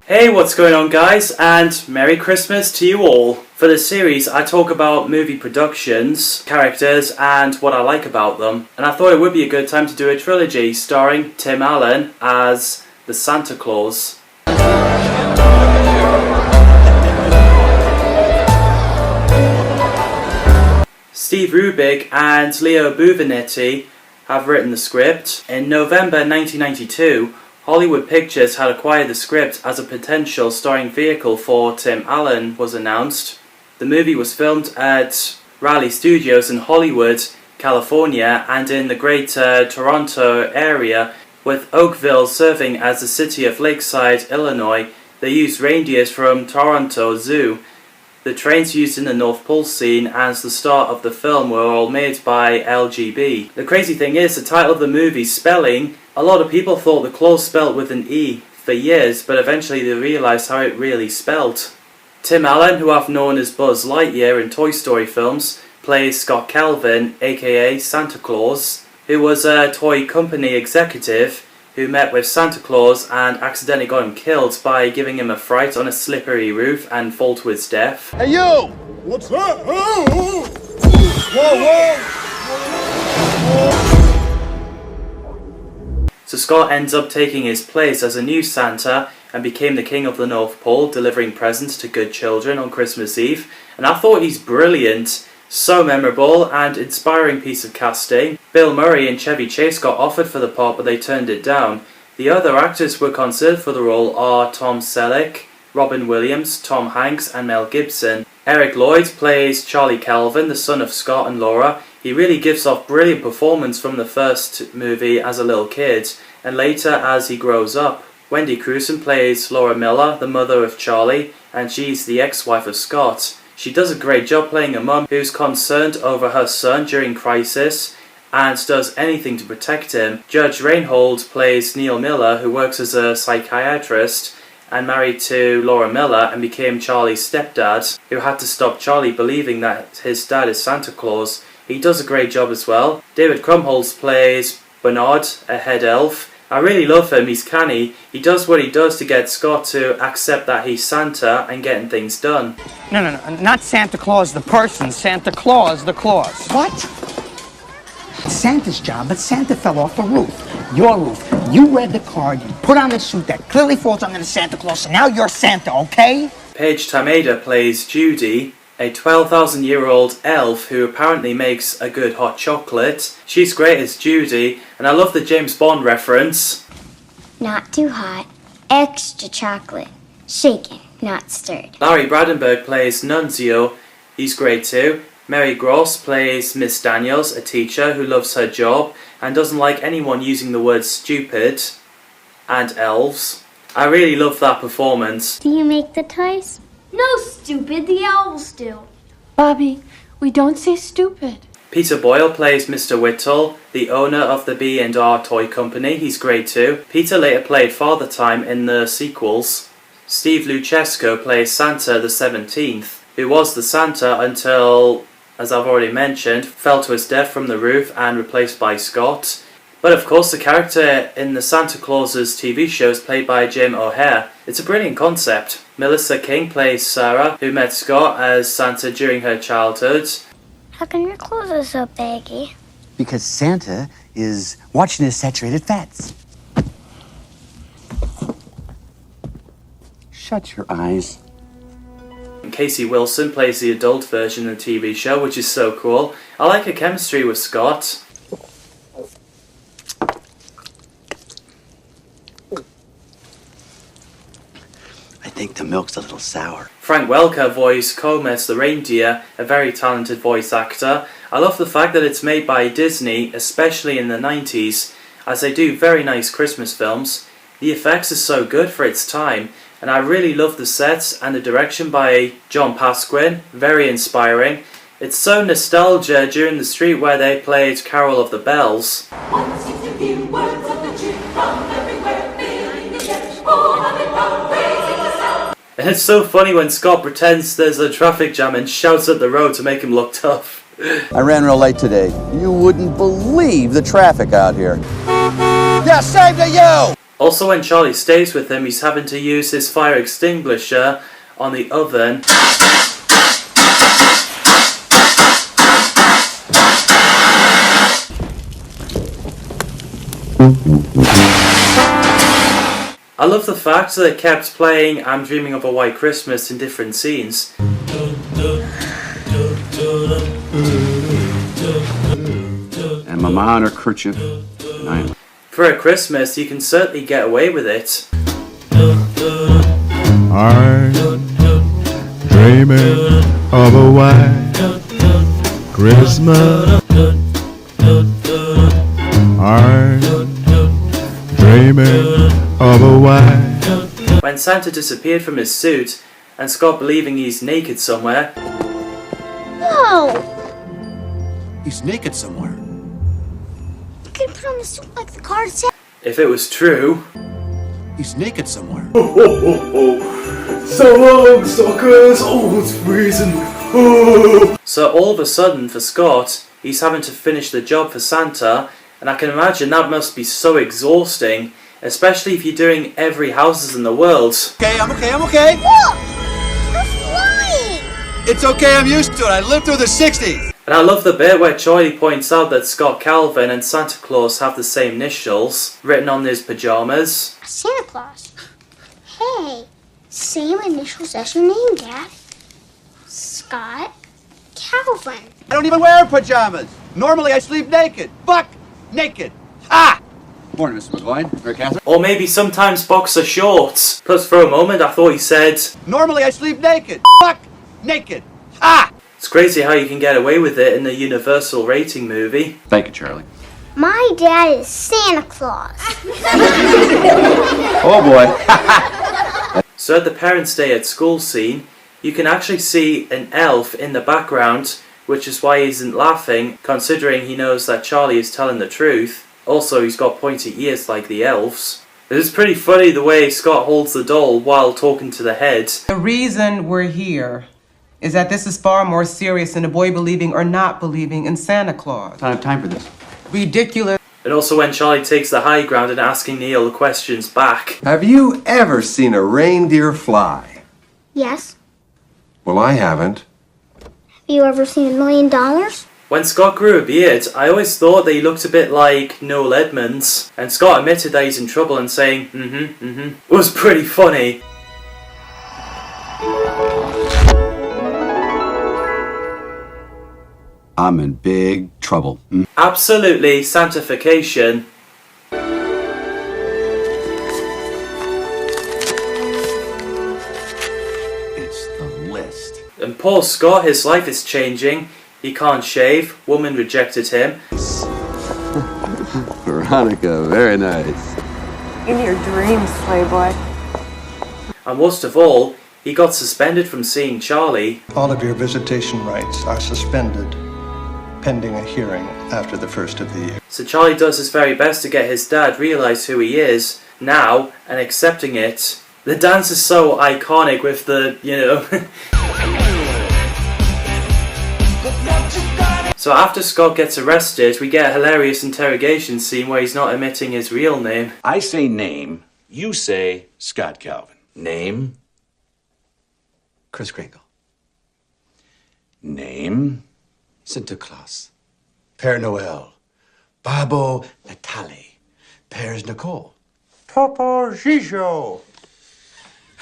Hey, what's going on guys, and Merry Christmas to you all. For this series I talk about movie productions, characters and what I like about them, and I thought it would be a good time to do a trilogy starring Tim Allen as the Santa Claus. Steve Rubik and Leo Buvinetti have written the script. In November 1992, Hollywood Pictures had acquired the script as a potential starring vehicle for Tim Allen was announced. The movie was filmed at Raleigh Studios in Hollywood, California, and in the greater Toronto area, with Oakville serving as the city of Lakeside, Illinois. They used reindeers from Toronto Zoo. The trains used in the North Pole scene and the start of the film were all made by LGB. The crazy thing is, the title of the movie, spelling, a lot of people thought the clause spelled with an E for years, but eventually they realised how it really spelled. Tim Allen, who I've known as Buzz Lightyear in Toy Story films, plays Scott Calvin, aka Santa Claus, who was a toy company executive who met with Santa Claus and accidentally got him killed by giving him a fright on a slippery roof and fall to his death. Hey you! What's that? Oh! Whoa, whoa! So Scott ends up taking his place as a new Santa and became the King of the North Pole, delivering presents to good children on Christmas Eve. And I thought he's brilliant. So memorable and inspiring piece of casting. Bill Murray and Chevy Chase got offered for the part, but they turned it down. The other actors who were considered for the role are Tom Selleck, Robin Williams, Tom Hanks and Mel Gibson. Eric Lloyd plays Charlie Calvin, the son of Scott and Laura. He really gives off brilliant performance from the first movie as a little kid and later as he grows up. Wendy Crewson plays Laura Miller, the mother of Charlie, and she's the ex-wife of Scott. She does a great job playing a mum who's concerned over her son during crisis and does anything to protect him. Judge Reinhold plays Neil Miller, who works as a psychiatrist and married to Laura Miller and became Charlie's stepdad, who had to stop Charlie believing that his dad is Santa Claus. He does a great job as well. David Krumholtz plays Bernard, a head elf. I really love him, he's canny. He does what he does to get Scott to accept that he's Santa and getting things done. No, not Santa Claus the person, Santa Claus the clause. What? It's Santa's job, but Santa fell off the roof. Your roof. You read the card, you put on the suit that clearly falls under the Santa Claus, so now you're Santa, okay? Paige Tameda plays Judy, a 12,000-year-old elf who apparently makes a good hot chocolate. She's great as Judy, and I love the James Bond reference. Not too hot, extra chocolate, shaken, not stirred. Larry Bradenberg plays Nunzio, he's great too. Mary Gross plays Miss Daniels, a teacher who loves her job and doesn't like anyone using the word stupid, and elves. I really love that performance. Do you make the toys? No, stupid, the elves do. Bobby, we don't say stupid. Peter Boyle plays Mr. Whittle, the owner of the B&R toy company. He's great too. Peter later played Father Time in the sequels. Steve Luchesco plays Santa the 17th, who was the Santa until, as I've already mentioned, fell to his death from the roof and replaced by Scott. But of course the character in the Santa Claus's TV show is played by Jim O'Hare. It's a brilliant concept. Melissa King plays Sarah, who met Scott as Santa during her childhood. How come your clothes are so baggy? Because Santa is watching his saturated fats. Shut your eyes. Casey Wilson plays the adult version of the TV show, which is so cool. I like her chemistry with Scott. I think the milk's a little sour. Frank Welker voiced Comus the reindeer, a very talented voice actor. I love the fact that it's made by Disney, especially in the 90s, as they do very nice Christmas films. The effects are so good for its time, and I really love the sets and the direction by John Pasquin, very inspiring. It's so nostalgia during the street where they played Carol of the Bells. And it's so funny when Scott pretends there's a traffic jam and shouts at the road to make him look tough. I ran real late today. You wouldn't believe the traffic out here. Yeah, same to you! Also, when Charlie stays with him, he's having to use his fire extinguisher on the oven. I love the fact that it kept playing I'm Dreaming of a White Christmas in different scenes. And Mama on her kerchief, and I am. For a Christmas, you can certainly get away with it. I'm dreaming of a white Christmas. I'm dreaming of a white. When Santa disappeared from his suit, and Scott believing he's naked somewhere. No! He's naked somewhere. You can put on the suit like the card said. If it was true. He's naked somewhere. So long, suckers! Oh, it's freezing! So all of a sudden, for Scott, he's having to finish the job for Santa, and I can imagine that must be so exhausting, especially if you're doing every houses in the world. Okay, I'm okay. Look! We're flying! It's okay, I'm used to it. I lived through the 60s. And I love the bit where Charlie points out that Scott Calvin and Santa Claus have the same initials written on his pajamas. Santa Claus. Hey, same initials as your name, Dad. Scott Calvin. I don't even wear pajamas. Normally I sleep naked. Buck naked. Ah! Morning, Mr. McGloin. Or Catherine. Or maybe sometimes boxer shorts. Plus for a moment I thought he said, Normally I sleep naked. Buck naked. Ah! it's crazy how you can get away with it in the Universal rating movie. Thank you, Charlie. My dad is Santa Claus. Oh boy. So at the Parents' Day at School scene, you can actually see an elf in the background, which is why he isn't laughing, considering he knows that Charlie is telling the truth. Also, he's got pointy ears like the elves. It's pretty funny the way Scott holds the doll while talking to the head. The reason we're here is that this is far more serious than a boy believing or not believing in Santa Claus. I don't have time for this. Ridiculous. And also when Charlie takes the high ground and asking Neil the questions back. Have you ever seen a reindeer fly? Yes. Well, I haven't. Have you ever seen $1 million? When Scott grew a beard, I always thought that he looked a bit like Noel Edmonds. And Scott admitted that he's in trouble and saying, was pretty funny. I'm in big trouble. Absolutely Santification. It's the list. And poor Scott, his life is changing. He can't shave. Woman rejected him. Veronica, very nice. In your dreams, Playboy. And worst of all, he got suspended from seeing Charlie. All of your visitation rights are suspended pending a hearing after the first of the year. So Charlie does his very best to get his dad realise who he is now and accepting it. The dance is so iconic with the, So after Scott gets arrested, we get a hilarious interrogation scene where he's not admitting his real name. I say name, you say Scott Calvin. Name? Chris Kringle. Name? Santa Claus. Père Noël. Babo Natali. Père's Nicole. Papa Gijo.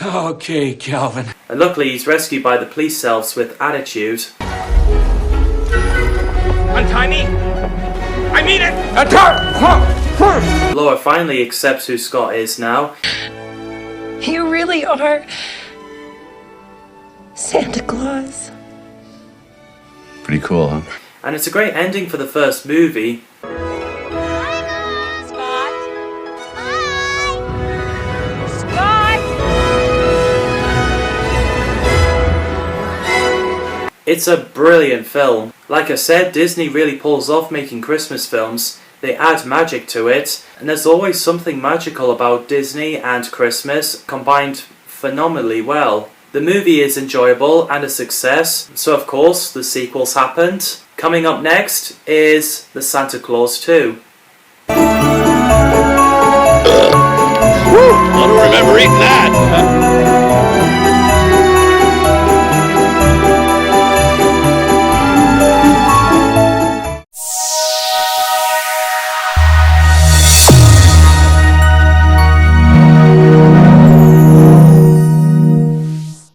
Okay, Calvin. And luckily he's rescued by the police elves with attitude. Untie me! I mean it! Laura finally accepts who Scott is now. You really are Santa Claus. Pretty cool, huh? And it's a great ending for the first movie. It's a brilliant film. Like I said, Disney really pulls off making Christmas films. They add magic to it, and there's always something magical about Disney and Christmas combined phenomenally well. The movie is enjoyable and a success, so of course the sequels happened. Coming up next is The Santa Claus 2. I don't remember eating that.